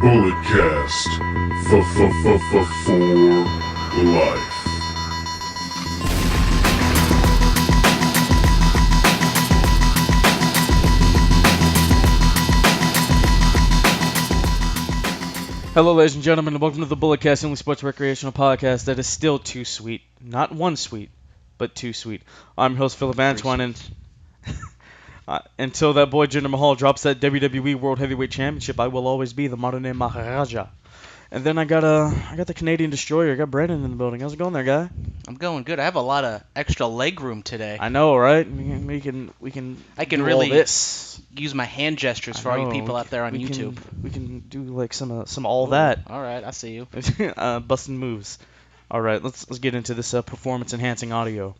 Bulletcast for life. Hello, ladies and gentlemen, and welcome to the Bulletcast, the only sports recreational podcast that is still too sweet. Not one sweet, but too sweet. I'm your host, Philip Antoine, and until that boy Jinder Mahal drops that WWE World Heavyweight Championship, I will always be the modern-day Maharaja. And then I got the Canadian Destroyer. I got Brandon in the building. How's it going there, guy? I'm going good. I have a lot of extra leg room today. I know, right? We can I can do really all this. use my hand gestures for all you people out there on YouTube. We can do like some all that. All right, I see you. Busting moves. All right, let's get into this performance enhancing audio.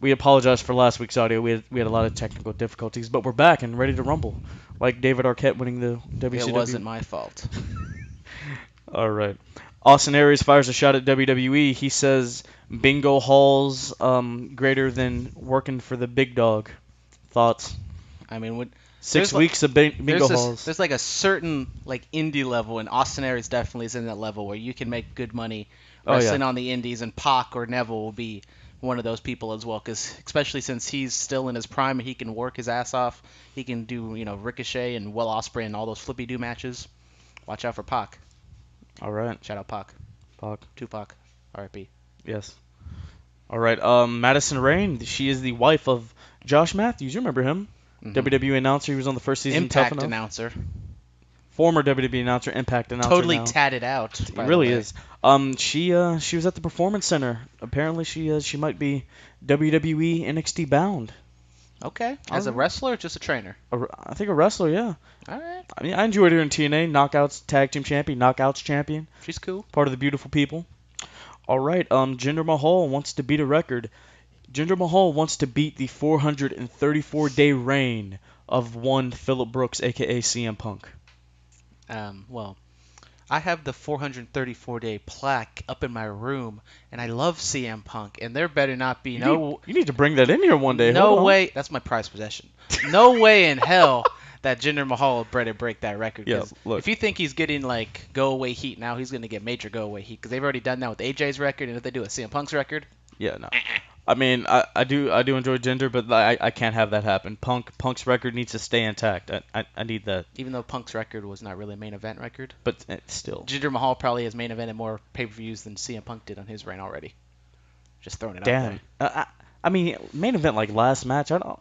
We apologize for last week's audio. We had a lot of technical difficulties, but we're back and ready to rumble, like David Arquette winning the WCW. It wasn't my fault. All right. Austin Aries fires a shot at WWE. He says bingo halls greater than working for the big dog. Thoughts? I mean, 6 weeks of bingo there's halls. There's like a certain like indie level, and Austin Aries definitely is in that level where you can make good money wrestling on the indies, and Pac or Neville will be one of those people as well, because especially since he's still in his prime and he can work his ass off, he can do Ricochet and Will Ospreay and all those flippy do matches. Watch out for Pac. All right. Shout out Pac. Pac. Tupac. R.I.P. Yes. All right. Madison Rayne. She is the wife of Josh Matthews. You remember him? Mm-hmm. WWE announcer. He was on the first season. Impact announcer. Former WWE announcer. Impact announcer. Totally now. tatted out. He really is. She was at the Performance Center. Apparently, she might be WWE NXT bound. Okay. As a wrestler or just a trainer? I think a wrestler, yeah. All right. I mean, I enjoyed her in TNA. Knockouts Tag Team Champion, Knockouts Champion. She's cool. Part of the beautiful people. All right. Jinder Mahal wants to beat a record. Jinder Mahal wants to beat the 434-day reign of one Phillip Brooks, a.k.a. CM Punk. Well, I have the 434-day plaque up in my room, and I love CM Punk, and there better not be You need to bring that in here one day. No way. That's my prized possession. No way in hell that Jinder Mahal will break that record. Yeah, look. If you think he's getting like go-away heat now, he's going to get major go-away heat, because they've already done that with AJ's record, and if they do a CM Punk's record, yeah, no. I mean, I do enjoy Jinder, but I can't have that happen. Punk's record needs to stay intact. I need that. Even though Punk's record was not really a main event record. But still. Jinder Mahal probably has main evented more pay-per-views than CM Punk did on his reign already. Just throwing it out there. I mean, main event like last match, I don't.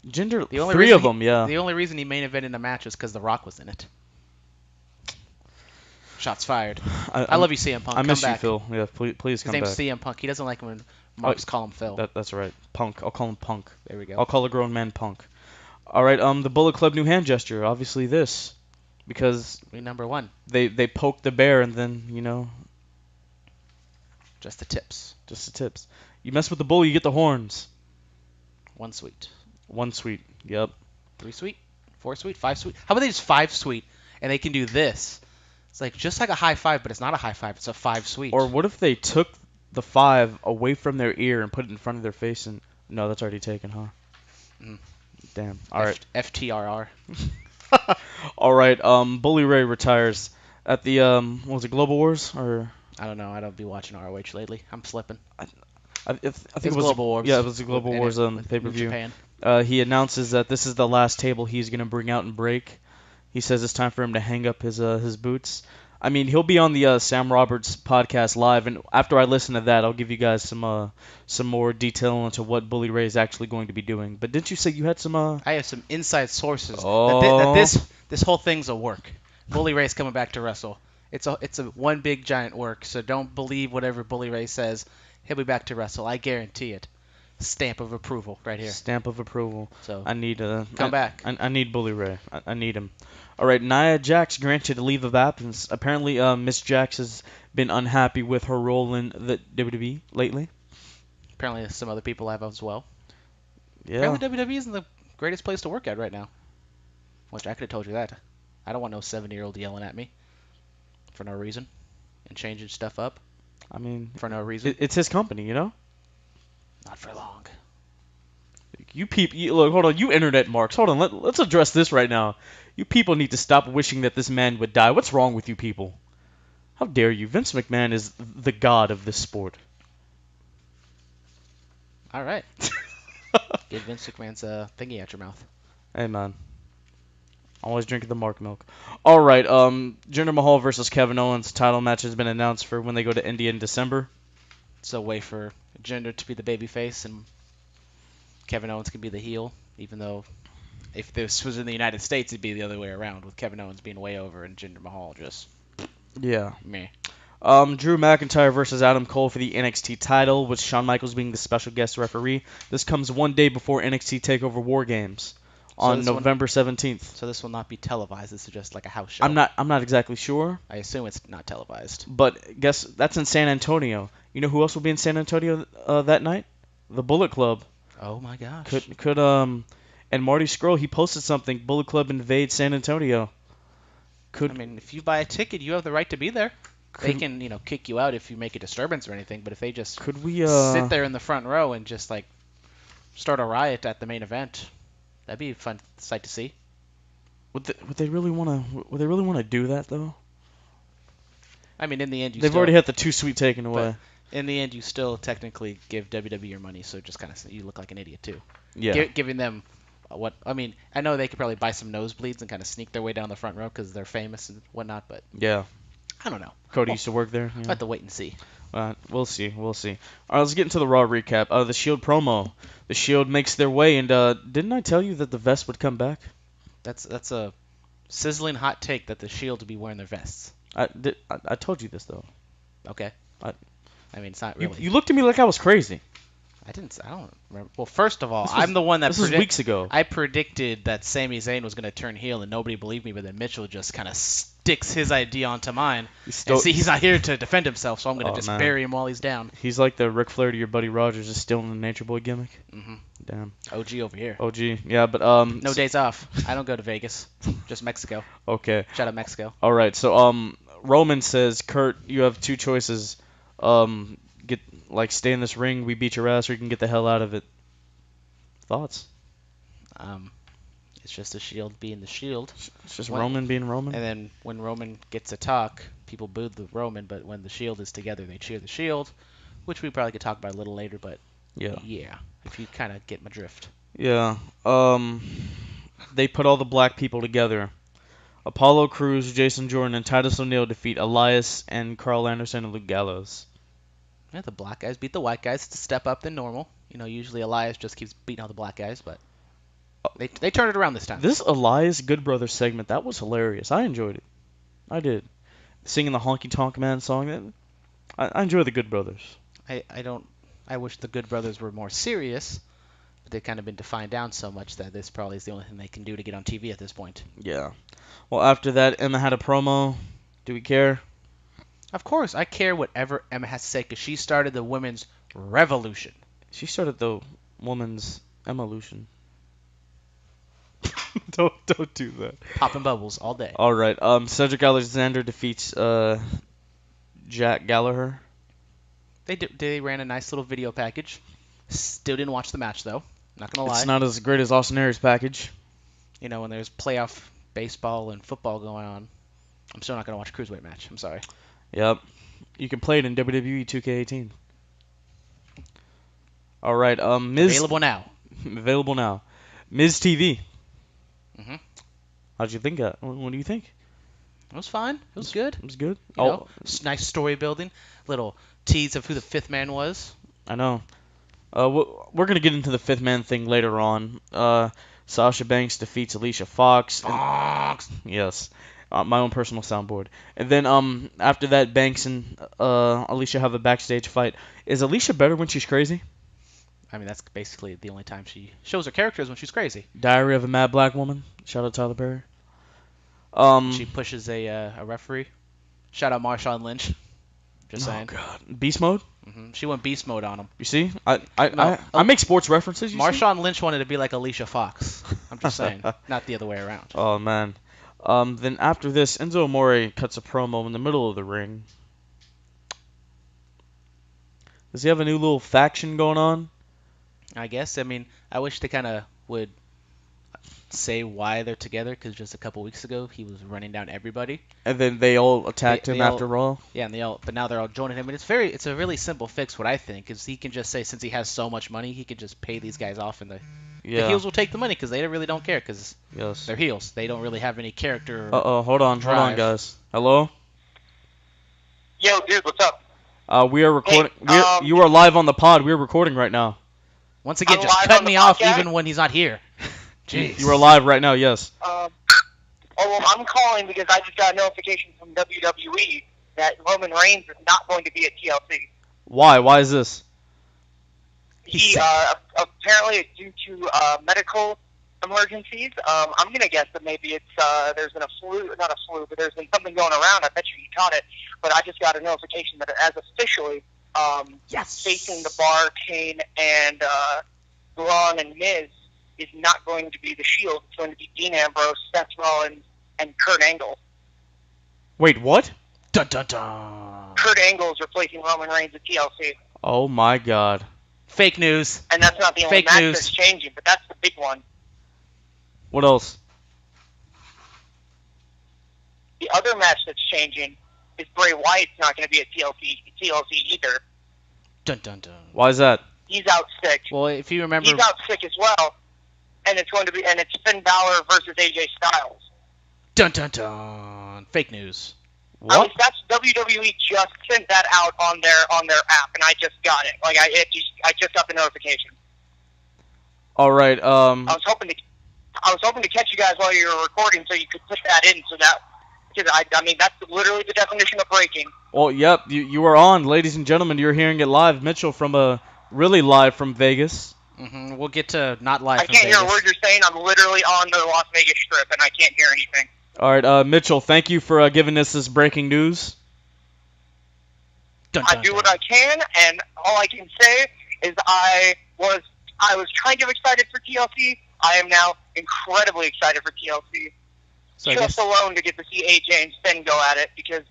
Jinder, The only reason he main evented in the match was because The Rock was in it. Shots fired. I love you, CM Punk. I miss come you, back. Phil. Yeah, please come back. His name's CM Punk. He doesn't like when Marks call him Phil. That's right. Punk. I'll call him Punk. There we go. I'll call a grown man Punk. All right. The Bullet Club new hand gesture. Obviously this, because We number one. they poked the bear and then Just the tips. just the tips. You mess with the bull, you get the horns. 1 sweet. 1 sweet. Yep. 3 sweet. 4 sweet. 5 sweet. How about they just 5 sweet and they can do this? It's like just like a high five, but it's not a high five. It's a 5 sweet. Or what if they took the 5 away from their ear and put it in front of their face and no, that's already taken, huh? Mm. Damn. All right. FTRR. All right. Bully Ray retires at the what was it, Global Wars or? I don't know. I don't be watching ROH lately. I'm slipping. I think it was Global Wars. Yeah, it was the Global Wars pay-per-view. He announces that this is the last table he's gonna bring out and break. He says it's time for him to hang up his boots. I mean, he'll be on the Sam Roberts podcast live, and after I listen to that, I'll give you guys some more detail into what Bully Ray is actually going to be doing. But didn't you say you had some? I have some inside sources Oh. that this whole thing's a work. Bully Ray's coming back to wrestle. It's a one big giant work. So don't believe whatever Bully Ray says. He'll be back to wrestle. I guarantee it. Stamp of approval right here. Stamp of approval. So I need come back. I need Bully Ray. I need him. All right, Nia Jax granted a leave of absence. Apparently, Miss Jax has been unhappy with her role in the WWE lately. Apparently, some other people have as well. Yeah. Apparently, WWE isn't the greatest place to work at right now. Which I could have told you that. I don't want no 70-year-old yelling at me for no reason and changing stuff up. I mean, for no reason. It's his company, you know? Not for long. Look, hold on, you internet marks. Hold on, let's address this right now. You people need to stop wishing that this man would die. What's wrong with you people? How dare you? Vince McMahon is the god of this sport. All right. Get Vince McMahon's thingy out your mouth. Hey, man. Always drinking the Mark milk. All right, Jinder Mahal versus Kevin Owens title match has been announced for when they go to India in December. It's a way for Jinder to be the babyface and Kevin Owens can be the heel, even though if this was in the United States, it'd be the other way around, with Kevin Owens being way over and Jinder Mahal just meh. Drew McIntyre versus Adam Cole for the NXT title, with Shawn Michaels being the special guest referee. This comes one day before NXT TakeOver War Games on November 17th. So this will not be televised. This is just like a house show. I'm not exactly sure. I assume it's not televised. But guess that's in San Antonio. You know who else will be in San Antonio that night? The Bullet Club. Oh my gosh. And Marty Scurll, he posted something. Bullet Club invade San Antonio. I mean, if you buy a ticket, you have the right to be there. They can, kick you out if you make a disturbance or anything. But if they just sit there in the front row and just like start a riot at the main event, that'd be a fun sight to see. Would they really want to do that though? I mean, in the end, they've already had the Too Sweet taken away. In the end, you still technically give WWE your money, so just kind of you look like an idiot too. Yeah. Giving them I know they could probably buy some nosebleeds and kind of sneak their way down the front row because they're famous and whatnot, but yeah, I don't know. Cody used to work there. Yeah. I'll have to wait and see. We'll see. All right, let's get into the Raw recap. The Shield promo. The Shield makes their way, and didn't I tell you that the vest would come back? That's a sizzling hot take that the Shield would be wearing their vests. I told you this though. Okay. I mean, it's not really. You looked at me like I was crazy. I don't remember. Well, first of all, I'm the one that... This was weeks ago. I predicted that Sami Zayn was going to turn heel, and nobody believed me, but then Mitchell just kind of sticks his idea onto mine. He's not here to defend himself, so I'm going to bury him while he's down. He's like the Ric Flair to your Buddy Rogers, just stealing the Nature Boy gimmick. Mm-hmm. Damn. OG over here. OG, yeah, but... No days off. I don't go to Vegas. Just Mexico. Okay. Shout out Mexico. All right, so Roman says, Kurt, you have two choices. Stay in this ring, we beat your ass, or you can get the hell out of it. Thoughts? It's just the Shield being the Shield. It's just Roman being Roman. And then when Roman gets to talk, people boo the Roman, but when the Shield is together, they cheer the Shield, which we probably could talk about a little later, but yeah, if you kind of get my drift. Yeah. They put all the black people together. Apollo Crews, Jason Jordan, and Titus O'Neil defeat Elias and Carl Anderson and Luke Gallows. Yeah, the black guys beat the white guys. It's a step up than normal. Usually Elias just keeps beating all the black guys, but they turned it around this time. This Elias Good Brothers segment, that was hilarious. I enjoyed it. I did. Singing the Honky Tonk Man song. I enjoy the Good Brothers. I wish the Good Brothers were more serious, but they've kind of been defined down so much that this probably is the only thing they can do to get on TV at this point. Yeah. Well, after that, Emma had a promo. Do we care? Of course, I care whatever Emma has to say because she started the women's revolution. She started the women's evolution. Don't do that. Popping bubbles all day. All right. Cedric Alexander defeats Jack Gallagher. They ran a nice little video package. Still didn't watch the match though. Not gonna lie. It's not as great as Austin Aries' package. When there's playoff baseball and football going on, I'm still not gonna watch a cruiserweight match. I'm sorry. Yep. You can play it in WWE 2K18. All right. Miz. Available now. Miz TV. Mhm. How'd you think of it? What do you think? It was fine. It was good. It was good. Nice story building. Little tease of who the fifth man was. I know. We're gonna get into the fifth man thing later on. Sasha Banks defeats Alicia Fox. Yes. My own personal soundboard. And then after that, Banks and Alicia have a backstage fight. Is Alicia better when she's crazy? I mean, that's basically the only time she shows her characters when she's crazy. Diary of a Mad Black Woman. Shout out Tyler Perry. She pushes a referee. Shout out Marshawn Lynch. Just saying. Oh God. Beast mode. Mm-hmm. She went beast mode on him. You see, I make sports references. Marshawn Lynch wanted to be like Alicia Fox. I'm just saying, not the other way around. Oh man. Then after this, Enzo Amore cuts a promo in the middle of the ring. Does he have a new little faction going on? I guess. I mean, I wish they kind of would say why they're together, because just a couple weeks ago he was running down everybody. And then they all attacked him after Raw. Yeah, but now they're all joining him, and it's a really simple fix. What I think is he can just say, since he has so much money, he can just pay these guys off, and the heels will take the money because they really don't care, because they're heels. They don't really have any character. Hold on, guys. Hello. Yo, dude, what's up? We are recording. You are live on the pod. We're recording right now. Once again, just cut me off even when he's not here. Jeez. You are live right now. Yes. Well, I'm calling because I just got a notification from WWE that Roman Reigns is not going to be at TLC. Why? Why is this? He apparently it's due to medical emergencies. I'm gonna guess that maybe it's there's been not a flu, but there's been something going around. I bet you he caught it. But I just got a notification that it has officially facing the Bar, Kane, and Braun and Miz is not going to be the Shield. It's going to be Dean Ambrose, Seth Rollins, and Kurt Angle. Wait, what? Dun dun dun. Kurt Angle is replacing Roman Reigns at TLC. Oh my God. Fake news. And that's not the only match that's changing, but that's the big one. What else? The other match that's changing is Bray Wyatt's not going to be at TLC either. Dun dun dun. Why is that? He's out sick. Well, if you remember, he's out sick as well, and it's Finn Balor versus AJ Styles. Dun dun dun. Fake news. What? That's WWE just sent that out on their app, and I just got it. Like I just got the notification. All right. I was hoping to catch you guys while you were recording, so you could put that in, so that because I mean that's literally the definition of breaking. Well, yep. You are on, ladies and gentlemen. You're hearing it live, Mitchell, from really live from Vegas. Mm-hmm. We'll get to not live. I can't hear a word you're saying. I'm literally on the Las Vegas Strip, and I can't hear anything. All right, Mitchell, thank you for giving us this breaking news. I do what I can, and all I can say is I was kind of excited for TLC. I am now incredibly excited for TLC. So just alone to get to see AJ and Finn go at it, because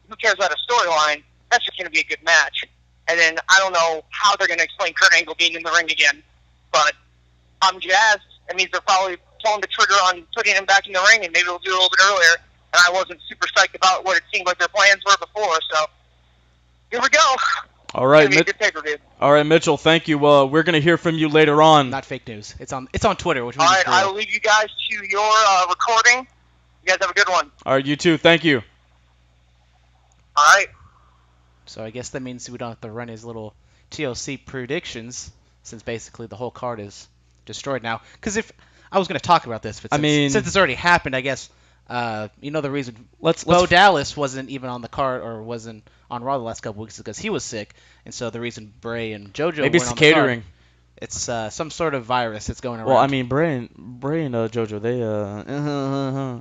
who cares about a storyline? That's just going to be a good match. And then I don't know how they're going to explain Kurt Angle being in the ring again, but I'm jazzed. That means they're probably pulling the trigger on putting him back in the ring, and maybe they'll do it a little bit earlier. And I wasn't super psyched about what it seemed like their plans were before, so here we go. All right, All right, Mitchell. Thank you. We're gonna hear from you later on. Not fake news. It's on Twitter. Which all right, I will leave you guys to your recording. You guys have a good one. All right, you too. Thank you. All right. So I guess that means we don't have to run his little TLC predictions, since basically the whole card is destroyed now. Because if I was going to talk about this, but since it's already happened, I guess the reason Bo Dallas wasn't even on the card or wasn't on Raw the last couple weeks is because he was sick, and so the reason Bray and JoJo maybe weren't it's on catering. The card, it's some sort of virus that's going around. Well, I mean Bray and JoJo, they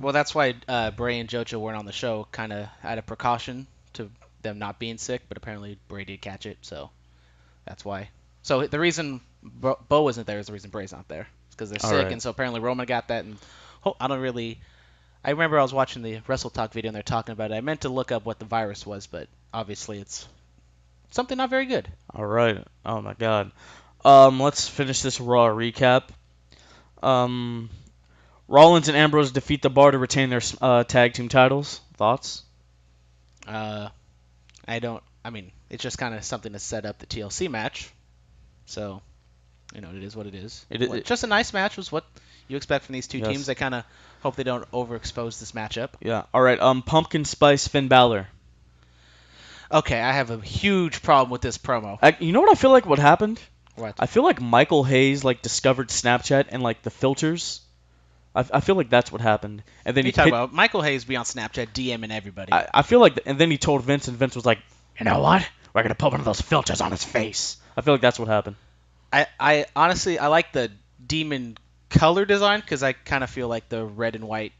Well, that's why Bray and JoJo weren't on the show, kind of out of precaution to them not being sick, but apparently Bray did catch it, so that's why. So the reason Bo wasn't there is the reason Bray's not there. It's because they're sick, and so apparently Roman got that. And I remember I was watching the Wrestle Talk video and they're talking about it. I meant to look up what the virus was, but obviously it's something not very good. All right. Oh my God. Let's finish this Raw recap. Rollins and Ambrose defeat the Bar to retain their tag team titles. Thoughts? It's just kind of something to set up the TLC match. So, it is what it is. Just a nice match was what you expect from these two teams. They kind of hope they don't overexpose this matchup. Yeah. All right. Pumpkin Spice Finn Balor. Okay, I have a huge problem with this promo. You know what I feel like what happened? What? I feel like Michael Hayes discovered Snapchat and the filters. I feel like that's what happened. And then you talk about Michael Hayes be on Snapchat DMing everybody. I feel like, and then he told Vince, and Vince was like, you know what? We're gonna put one of those filters on his face. I feel like that's what happened. I honestly like the demon color design because I kind of feel like the red and white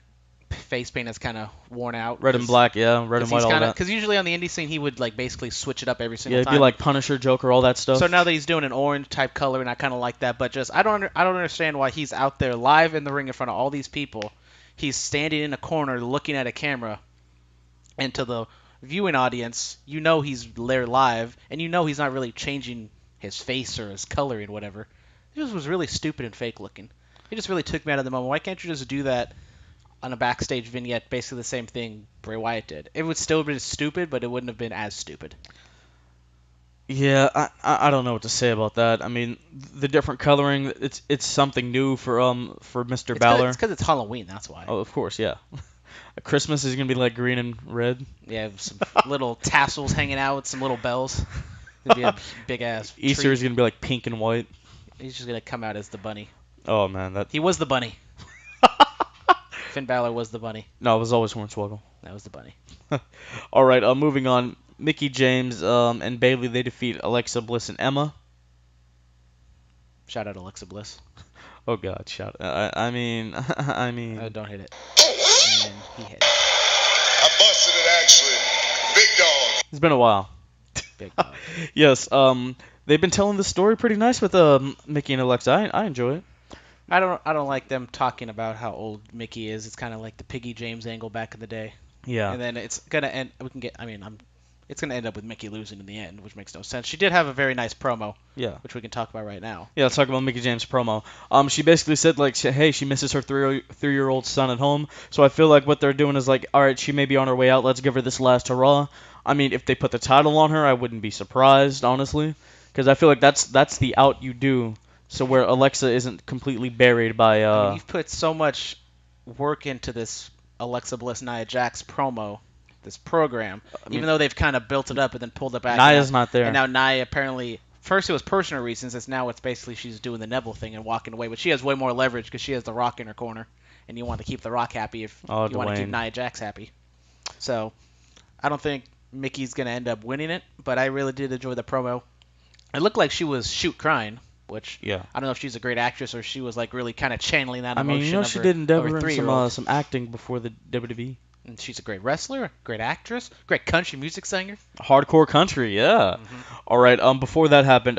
face paint is kind of worn out. Red and black, yeah, red and white, all that. Because usually on the indie scene he would basically switch it up every single time. Yeah, it'd be like Punisher, Joker, all that stuff. So now that he's doing an orange type color, and I kind of like that, but just I don't understand why he's out there live in the ring in front of all these people. He's standing in a corner looking at a camera, and to the viewing audience, he's there live, and he's not really changing his face or his coloring, whatever. It just was really stupid and fake looking. It just really took me out of the moment. Why can't you just do that on a backstage vignette, basically the same thing Bray Wyatt did? It would still have been stupid, but it wouldn't have been as stupid. Yeah, I don't know what to say about that. I mean, the different coloring, it's something new for Mr. Balor. It's because it's Halloween, that's why. Oh, of course, yeah. Christmas is gonna be like green and red. Yeah, some little tassels hanging out with some little bells. It'd be a big ass. Easter is gonna be like pink and white. He's just gonna come out as the bunny. Oh man, he was the bunny. Finn Balor was the bunny. No, it was always Hornswoggle. That was the bunny. All right, moving on. Mickie James and Bayley, they defeat Alexa Bliss and Emma. Shout out Alexa Bliss. Oh God, shout! I mean, don't hit it. And he hit it. I busted it actually. Big dog. It's been a while. Big dog. Yes. They've been telling the story pretty nice with Mickie and Alexa. I enjoy it. I don't like them talking about how old Mickie is. It's kind of like the Piggy James angle back in the day. Yeah. And then it's gonna end. It's gonna end up with Mickie losing in the end, which makes no sense. She did have a very nice promo. Yeah. Which we can talk about right now. Yeah, let's talk about Mickie James' promo. She basically said like, hey, she misses her three-year-old son at home. So I feel like what they're doing is like, all right, she may be on her way out. Let's give her this last hurrah. I mean, if they put the title on her, I wouldn't be surprised, honestly, because I feel like that's the out you do. So where Alexa isn't completely buried by. I mean, you've put so much work into this Alexa Bliss Nia Jax promo, this program, even though they've kind of built it up and then pulled it back. Nia's not there. And now Nia apparently, first it was personal reasons, now it's basically she's doing the Neville thing and walking away, but she has way more leverage because she has The Rock in her corner, and you want to keep The Rock happy if you want to keep Nia Jax happy. So I don't think Mickey's going to end up winning it, but I really did enjoy the promo. It looked like she was shoot crying, which I don't know if she's a great actress or she was like really kind of channeling that emotion. I mean, you know, she did endeavor in some acting before the WWE. And she's a great wrestler, great actress, great country music singer. Hardcore country, yeah. Mm-hmm. All right. Before that happened,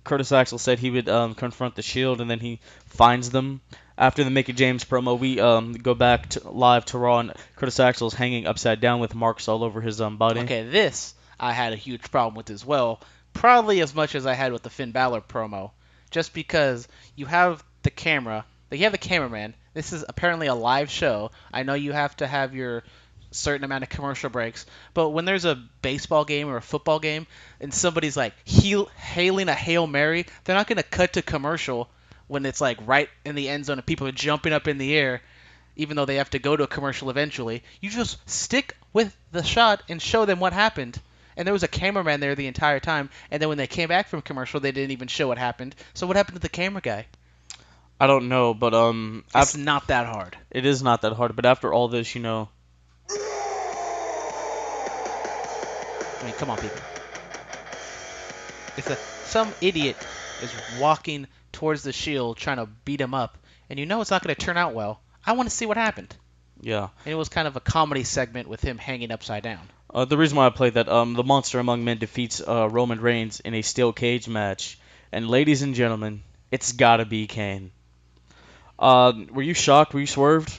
Curtis Axel said he would confront the Shield, and then he finds them. After the Mickie James promo, we go back live to Raw, and Curtis Axel's hanging upside down with marks all over his body. Okay, this I had a huge problem with as well. Probably as much as I had with the Finn Balor promo. Just because you have the camera, you have the cameraman. This is apparently a live show. I know you have to have your certain amount of commercial breaks, but when there's a baseball game or a football game and somebody's like hailing a Hail Mary, they're not going to cut to commercial when it's like right in the end zone and people are jumping up in the air, even though they have to go to a commercial eventually. You just stick with the shot and show them what happened. And there was a cameraman there the entire time, and then when they came back from commercial, they didn't even show what happened. So what happened to the camera guy? I don't know, but it's not that hard. It is not that hard, but after all this, you know. I mean, come on, people. If some idiot is walking towards the Shield trying to beat him up, and you know it's not going to turn out well, I want to see what happened. Yeah. And it was kind of a comedy segment with him hanging upside down. The reason why I played that, the Monster Among Men defeats Roman Reigns in a steel cage match. And ladies and gentlemen, it's gotta be Kane. Were you shocked? Were you swerved?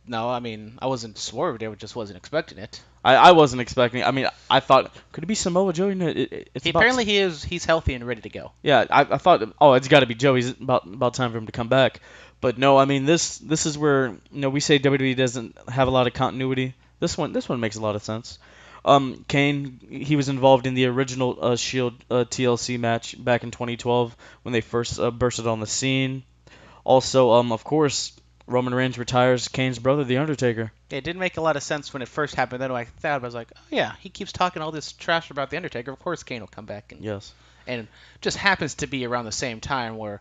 No, I mean, I wasn't swerved. I just wasn't expecting it. I wasn't expecting it. I mean, I thought, could it be Samoa Joe? Apparently he's healthy and ready to go. Yeah, I thought, it's got to be Joe. He's about time for him to come back. But no, I mean, this is where, we say WWE doesn't have a lot of continuity. This one makes a lot of sense. Kane, he was involved in the original Shield TLC match back in 2012 when they first bursted on the scene. Also, of course, Roman Reigns retires Kane's brother, The Undertaker. It didn't make a lot of sense when it first happened. Then I was like, oh yeah, he keeps talking all this trash about The Undertaker. Of course Kane will come back. Yes. And just happens to be around the same time where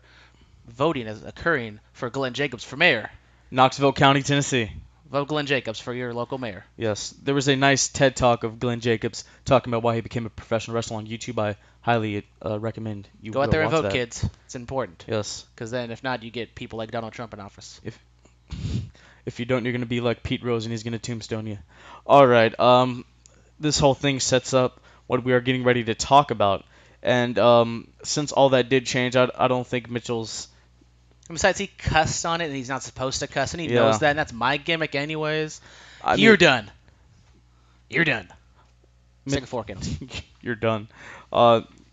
voting is occurring for Glenn Jacobs for mayor. Knoxville County, Tennessee. Vote Glenn Jacobs for your local mayor. Yes. There was a nice TED Talk of Glenn Jacobs talking about why he became a professional wrestler on YouTube. I highly recommend you go out there and vote, that. kids. It's important. Yes. Because then, if not, you get people like Donald Trump in office. If you don't, you're going to be like Pete Rose and he's going to tombstone you. All right. This whole thing sets up what we are getting ready to talk about. And since all that did change, I don't think Mitchell's... Besides, he cussed on it, and he's not supposed to cuss, and he knows that, and that's my gimmick anyways. You're done. You're done. Stick a fork in it. You're done.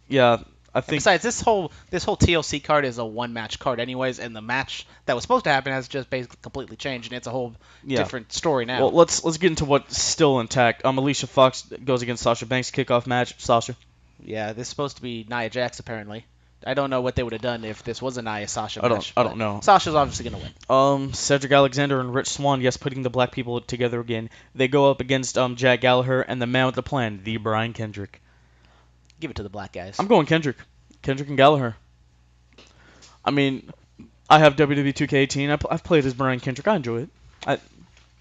Yeah, I think. Besides, this whole TLC card is a one-match card, anyways, and the match that was supposed to happen has just basically completely changed, and it's a whole different story now. Well, let's get into what's still intact. Alicia Fox goes against Sasha Banks kickoff match. Sasha. Yeah, this is supposed to be Nia Jax apparently. I don't know what they would have done if this was a Nia Sasha match. I don't know. Sasha's obviously gonna win. Cedric Alexander and Rich Swann, yes, putting the black people together again. They go up against Jack Gallagher and the man with the plan, the Brian Kendrick. Give it to the black guys. I'm going Kendrick. Kendrick and Gallagher. I mean, I have WWE 2K18. I've played as Brian Kendrick. I enjoy it.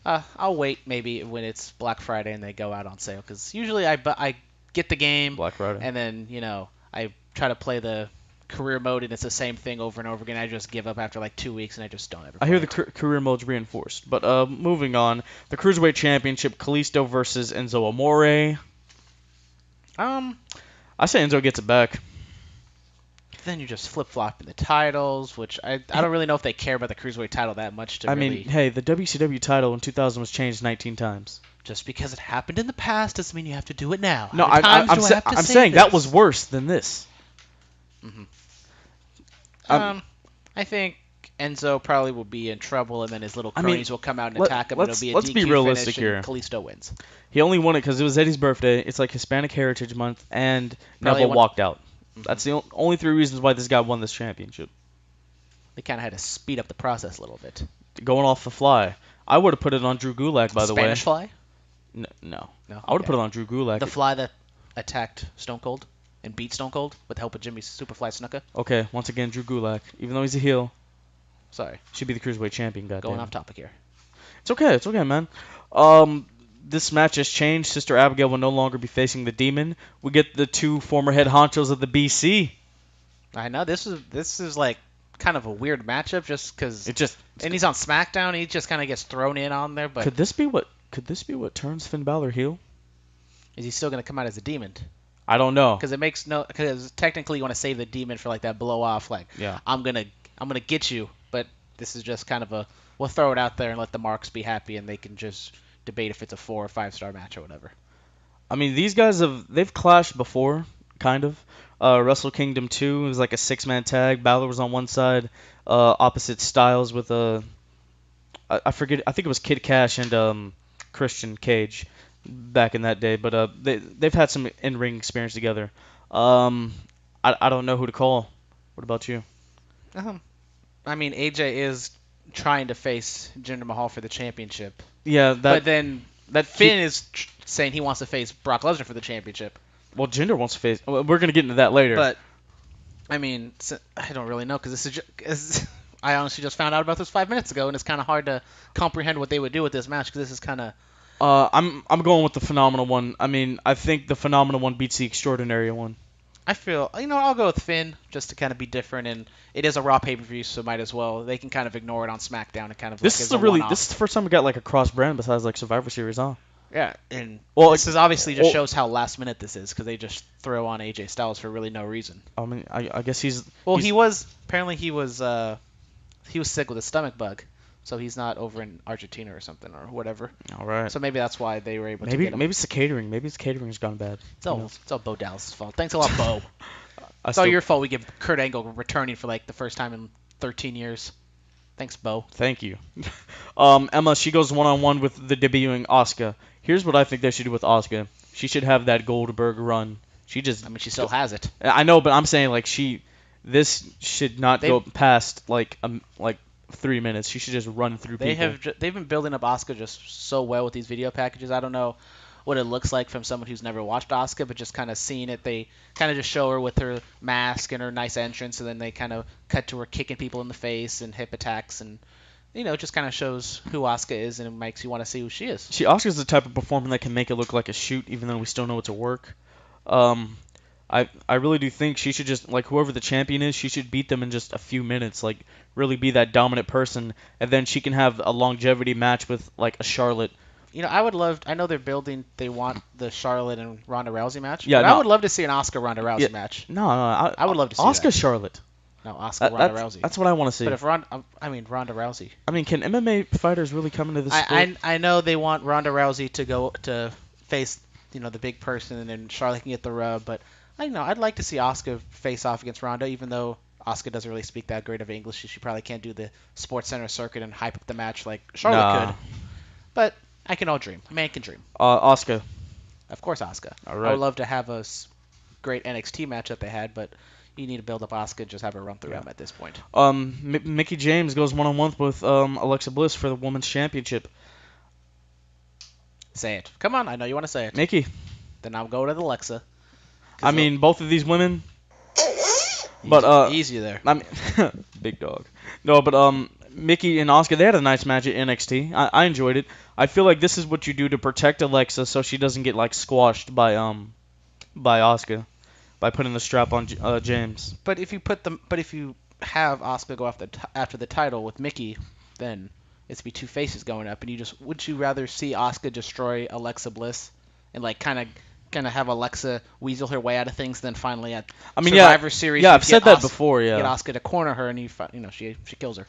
I'll wait maybe when it's Black Friday and they go out on sale, because usually I get the game Black Friday, and then I try to play the career mode and it's the same thing over and over again. I just give up after like 2 weeks and I just don't ever play. I hear the career mode's reinforced. But moving on, the Cruiserweight Championship, Kalisto versus Enzo Amore. I say Enzo gets it back. Then you're just flip-flopping the titles, which I don't really know if they care about the Cruiserweight title that much to really... mean, hey, the WCW title in 2000 was changed 19 times. Just because it happened in the past doesn't mean you have to do it now. No, I'm saying that was worse than this. Mm-hmm. I think Enzo probably will be in trouble, and then his little cronies will come out and attack him, and it'll be a DQ be realistic finish, here. and Kalisto wins. He only won it because it was Eddie's birthday. It's like Hispanic Heritage Month, and Neville walked out. Mm-hmm. That's the only 3 reasons why this guy won this championship. They kind of had to speed up the process a little bit. Going off the fly. I would have put it on Drew Gulak, by the way. Spanish Fly? No. I would have put it on Drew Gulak. The Fly that attacked Stone Cold and beat Stone Cold with the help of Jimmy Superfly Snuka? Okay, once again, Drew Gulak. Even though he's a heel. Sorry. Should be the Cruiserweight champion, goddamn. Going off topic here. It's okay, man. This match has changed. Sister Abigail will no longer be facing the Demon. We get the 2 former head honchos of the BC. I know, this is like kind of a weird matchup just because... And he's on SmackDown, he just kind of gets thrown in on there, but... Could this be what turns Finn Balor heel? Is he still going to come out as a Demon? I don't know. Because technically you want to save the Demon for like that blow off, like, yeah. I'm gonna get you, but this is just kind of we'll throw it out there and let the marks be happy, and they can just debate if it's a 4 or 5-star match or whatever. I mean, these guys they've clashed before, kind of. Wrestle Kingdom 2 was like a 6-man tag. Balor was on one side, opposite Styles with I forget. I think it was Kid Cash and Christian Cage back in that day. But they've had some in-ring experience together. I don't know who to call. What about you? I mean, AJ is trying to face Jinder Mahal for the championship. Yeah, but then Finn is saying he wants to face Brock Lesnar for the championship. Well, Jinder wants to face... We're going to get into that later. But, I mean, I don't really know, because this is I honestly just found out about this 5 minutes ago, and it's kind of hard to comprehend what they would do with this match, because this is kind of... I'm going with the Phenomenal one. I mean, I think the Phenomenal one beats the Extraordinary one. I feel... I'll go with Finn, just to kind of be different, and it is a Raw pay-per-view, so might as well. They can kind of ignore it on SmackDown and kind of... This is the first time we got like a cross-brand besides like Survivor Series, huh? Yeah, and this is obviously just shows how last minute this is, because they just throw on AJ Styles for really no reason. I mean, I guess he's... Well, he was sick with a stomach bug, so he's not over in Argentina or something or whatever. All right. So maybe that's why they were able to get him. Maybe it's the catering. Maybe his catering's gone bad. It's all Bo Dallas' fault. Thanks a lot, Bo. It's all your fault we get Kurt Angle returning for like the first time in 13 years. Thanks, Bo. Thank you. Emma, she goes one-on-one with the debuting Asuka. Here's what I think they should do with Asuka. She should have that Goldberg run. She still has it. I know, but I'm saying like this should not go past like 3 minutes. She should just run through people. They've been building up Asuka just so well with these video packages. I don't know what it looks like from someone who's never watched Asuka, but just kind of seeing it, they kind of just show her with her mask and her nice entrance, and then they kind of cut to her kicking people in the face and hip attacks, and it just kind of shows who Asuka is, and it makes you want to see who she is. Asuka's the type of performer that can make it look like a shoot, even though we still know it's a work. I really do think she should just, like, whoever the champion is, she should beat them in just a few minutes, like, really be that dominant person, and then she can have a longevity match with, like, a Charlotte. I know they want the Charlotte and Ronda Rousey match. Yeah, I would love to see an Asuka Ronda Rousey match. I would love to see Asuka that. Charlotte. No, Asuka Ronda Rousey. That's what I want to see. But if Ronda Rousey. I mean, can MMA fighters really come into this sport? I know they want Ronda Rousey to go to face, the big person, and then Charlotte can get the rub, but I know. I'd like to see Asuka face off against Ronda, even though Asuka doesn't really speak that great of English. She probably can't do the Sports Center circuit and hype up the match like Charlotte could. But I can all dream. A man can dream. Asuka. Of course, Asuka. All right. I would love to have a great NXT match that they had, but you need to build up Asuka and just have her run through him at this point. Mickie James goes one-on-one with Alexa Bliss for the Women's Championship. Say it. Come on, I know you want to say it. Mickie. Then I'll go with Alexa. I mean, both of these women. But easy there. I mean, big dog. No, but Mickie and Asuka, they had a nice match at NXT. I enjoyed it. I feel like this is what you do to protect Alexa so she doesn't get like squashed by Asuka by putting the strap on James. But if you have Asuka go after the title with Mickie, then it's be two faces going up, and would you rather see Asuka destroy Alexa Bliss and like kind of have Alexa weasel her way out of things, then finally at Survivor Series? Yeah, I've said that before. Yeah, get Asuka to corner her, and she kills her.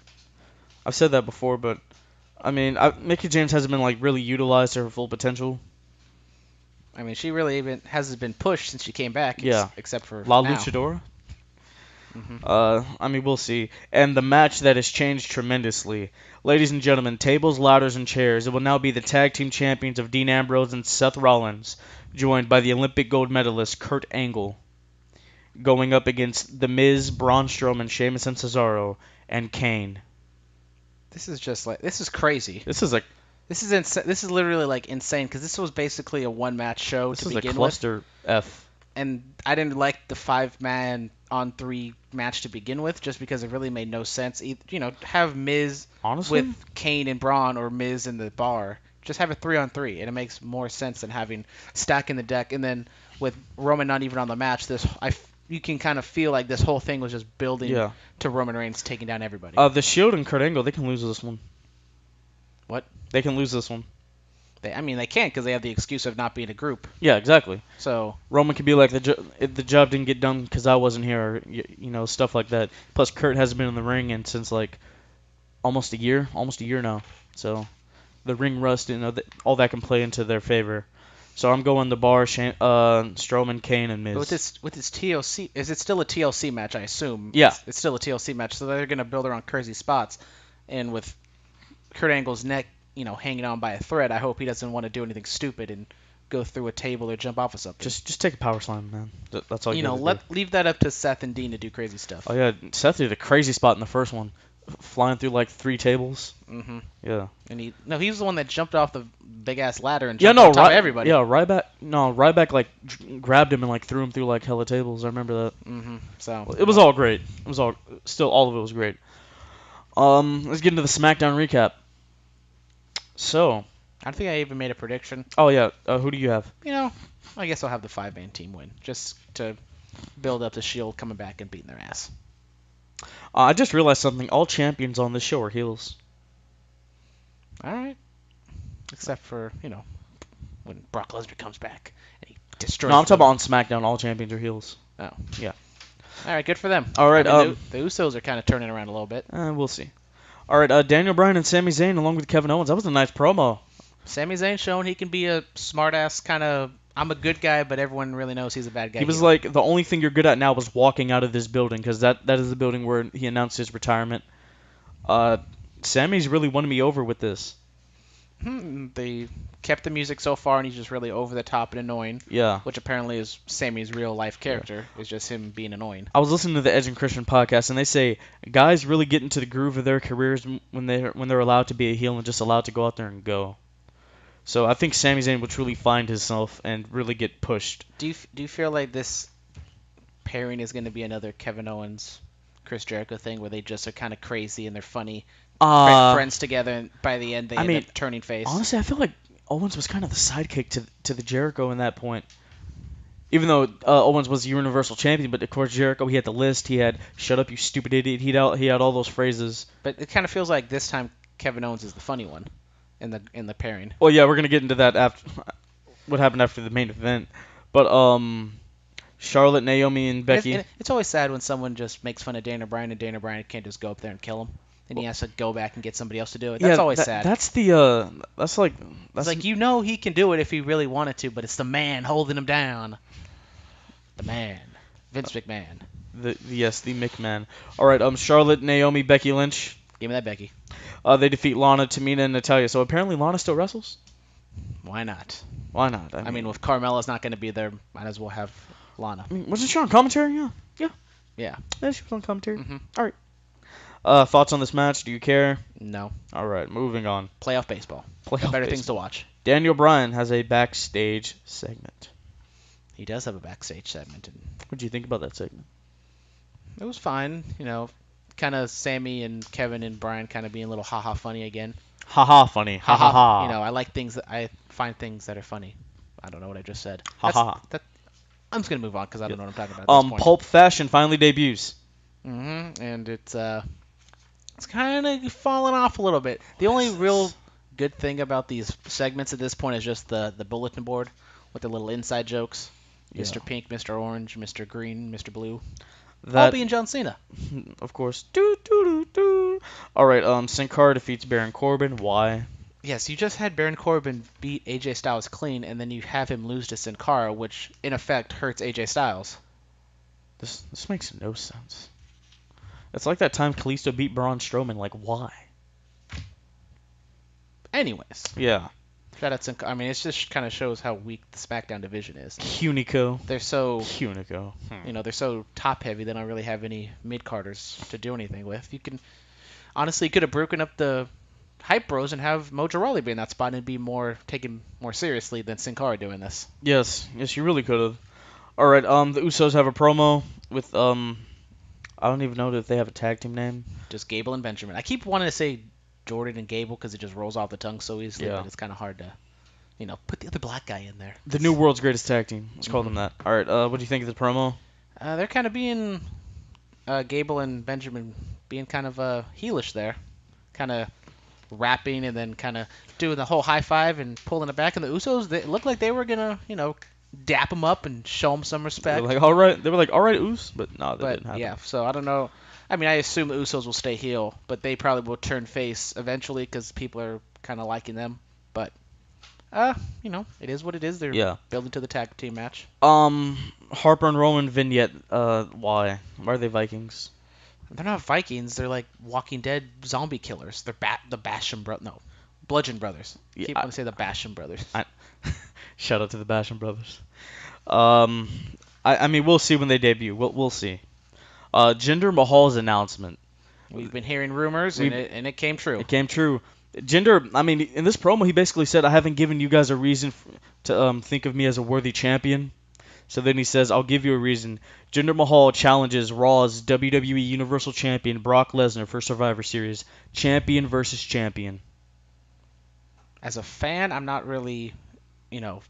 I've said that before, but I mean, Mickie James hasn't been like really utilized to her full potential. I mean, she really even hasn't been pushed since she came back. Except for La now. Luchadora. Mm-hmm. I mean, we'll see. And the match that has changed tremendously. Ladies and gentlemen, tables, ladders, and chairs. It will now be the tag team champions of Dean Ambrose and Seth Rollins, joined by the Olympic gold medalist Kurt Angle, going up against The Miz, Braun Strowman, Sheamus and Cesaro, and Kane. This is crazy. This is literally like insane because this was basically a one-match show to begin with. This is a cluster F. And I didn't like the 5-man on 3 match to begin with, just because it really made no sense. Have Miz with Kane and Braun, or Miz in the bar. Just have a 3-on-3, and it makes more sense than having stacking the deck. And then with Roman not even on the match, you can kind of feel like this whole thing was just building to Roman Reigns taking down everybody. The Shield and Kurt Angle, they can lose this one. What? They can lose this one. They can't because they have the excuse of not being a group. Yeah, exactly. So Roman could be like, the job didn't get done because I wasn't here, or stuff like that. Plus, Kurt hasn't been in the ring since like almost a year now. So the ring rust, all that can play into their favor. So I'm going the bar, Strowman, Kane, and Miz. But with this TLC, is it still a TLC match? I assume. Yeah. It's still a TLC match, so they're gonna build around crazy spots, and with Kurt Angle's neck, hanging on by a thread, I hope he doesn't want to do anything stupid and go through a table or jump off of something. Just take a power slam, man. That's all you do. Leave that up to Seth and Dean to do crazy stuff. Oh yeah, Seth did a crazy spot in the first one, flying through like 3 tables. Mm-hmm. Yeah. And he was the one that jumped off the big ass ladder and jumped on top of everybody. Yeah, Ryback like grabbed him and like threw him through like hella tables. I remember that. Mm-hmm. So it was all great. All of it was great. Let's get into the SmackDown recap. So, I don't think I even made a prediction. Oh yeah, who do you have? I guess I'll have the 5-man team win, just to build up the Shield coming back and beating their ass. I just realized something. All champions on this show are heels. All right. Except for, when Brock Lesnar comes back and he destroys. No, I'm talking about on SmackDown. All champions are heels. Oh. Yeah. All right, good for them. All right. The Usos are kind of turning around a little bit. We'll see. All right. Daniel Bryan and Sami Zayn along with Kevin Owens. That was a nice promo. Sami Zayn showing he can be a smart-ass kind of, I'm a good guy, but everyone really knows he's a bad guy. He was like, the only thing you're good at now was walking out of this building, because that is the building where he announced his retirement. Sammy's really won me over with this. They kept the music so far, and he's just really over the top and annoying. Yeah. Which apparently is Sammy's real life character. Is just him being annoying. I was listening to the Edge and Christian podcast, and they say guys really get into the groove of their careers when they're allowed to be a heel and just allowed to go out there and go. So I think Sami Zayn will truly find himself and really get pushed. Do you feel like this pairing is going to be another Kevin Owens, Chris Jericho thing where they just are kind of crazy and they're funny? Friends together, and by the end they end up turning face. Honestly, I feel like Owens was kind of the sidekick to the Jericho in that point. Even though Owens was the Universal Champion, but of course Jericho, he had the list, he had "Shut up, you stupid idiot." He had all those phrases. But it kind of feels like this time Kevin Owens is the funny one in the pairing. Well, yeah, we're gonna get into that after what happened after the main event. But Charlotte, Naomi, and Becky. It's always sad when someone just makes fun of Daniel Bryan and Daniel Bryan can't just go up there and kill him. And he has to go back and get somebody else to do it. That's always sad. That's like he can do it if he really wanted to, but it's the man holding him down. The man. Vince McMahon. The McMahon. All right, Charlotte, Naomi, Becky Lynch. Give me that Becky. They defeat Lana, Tamina, and Natalya. So apparently Lana still wrestles? Why not? Why not? I mean, if Carmella's not going to be there, might as well have Lana. Wasn't she on commentary? Yeah. Yeah, she was on commentary. Mm-hmm. All right. Thoughts on this match? Do you care? No. All right, moving on. Playoff baseball. Got better things to watch. Daniel Bryan has a backstage segment. He does have a backstage segment. What do you think about that segment? It was fine. Kind of Sammy and Kevin and Bryan kind of being a little ha-ha funny again. Ha-ha funny. Ha-ha-ha. I like things that I find things that are funny. I don't know what I just said. Ha-ha. I'm just going to move on because I don't know what I'm talking about at this point. Pulp Fashion finally debuts. Mm-hmm. And it's kind of falling off a little bit. The only real good thing about these segments at this point is just the bulletin board with the little inside jokes. Yeah. Mr. Pink, Mr. Orange, Mr. Green, Mr. Blue. All being John Cena. Of course. All right, Sin Cara defeats Baron Corbin. Why? Yes, you just had Baron Corbin beat AJ Styles clean, and then you have him lose to Sin Cara, which in effect hurts AJ Styles. This makes no sense. It's like that time Kalisto beat Braun Strowman. Like, why? Anyways. Yeah. Shout out Sin Cara. I mean, it just kind of shows how weak the SmackDown division is. Hunico. They're so... Hunico. They're so top-heavy, they don't really have any mid-carders to do anything with. You can... Honestly, you could have broken up the Hype Bros and have Mojo Rawley be in that spot and be taken more seriously than Sin Cara doing this. Yes, you really could have. All right, the Usos have a promo with I don't even know if they have a tag team name. Just Gable and Benjamin. I keep wanting to say Jordan and Gable because it just rolls off the tongue so easily, but it's kind of hard to, put the other black guy in there. The new world's greatest tag team. Let's call them that. All right, what do you think of the promo? They're kind of being Gable and Benjamin being kind of heelish there, kind of rapping and then kind of doing the whole high five and pulling it back. And the Usos, they looked like they were gonna, dap them up and show them some respect. They were like, all right, Us, but no, that didn't happen. Yeah, so I don't know. I mean, I assume the Usos will stay heel, but they probably will turn face eventually because people are kind of liking them. But, it is what it is. They're building to the tag team match. Harper and Roman vignette. Why? Why are they Vikings? They're not Vikings. They're like Walking Dead zombie killers. They're the Basham brothers. No, Bludgeon Brothers. Keep wanting to say the Basham brothers. Shout out to the Basham brothers. I mean, we'll see when they debut. We'll see. Jinder Mahal's announcement. We've been hearing rumors, and it came true. It came true. Jinder, I mean, in this promo, he basically said, I haven't given you guys a reason to think of me as a worthy champion. So then he says, I'll give you a reason. Jinder Mahal challenges Raw's WWE Universal Champion Brock Lesnar for Survivor Series. Champion versus champion. As a fan, I'm not really, not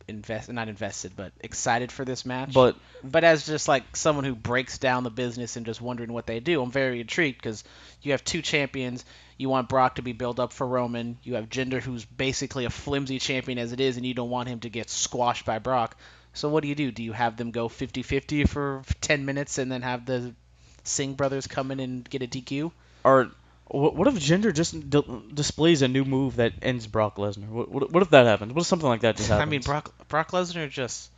invested, but excited for this match. But as just like someone who breaks down the business and just wondering what they do, I'm very intrigued because you have two champions. You want Brock to be built up for Roman. You have Jinder, who's basically a flimsy champion as it is, and you don't want him to get squashed by Brock. So what do? Do you have them go 50-50 for 10 minutes and then have the Singh brothers come in and get a DQ? Or what if Jinder just displays a new move that ends Brock Lesnar? What if that happens? What if something like that just happens? I mean, Brock Lesnar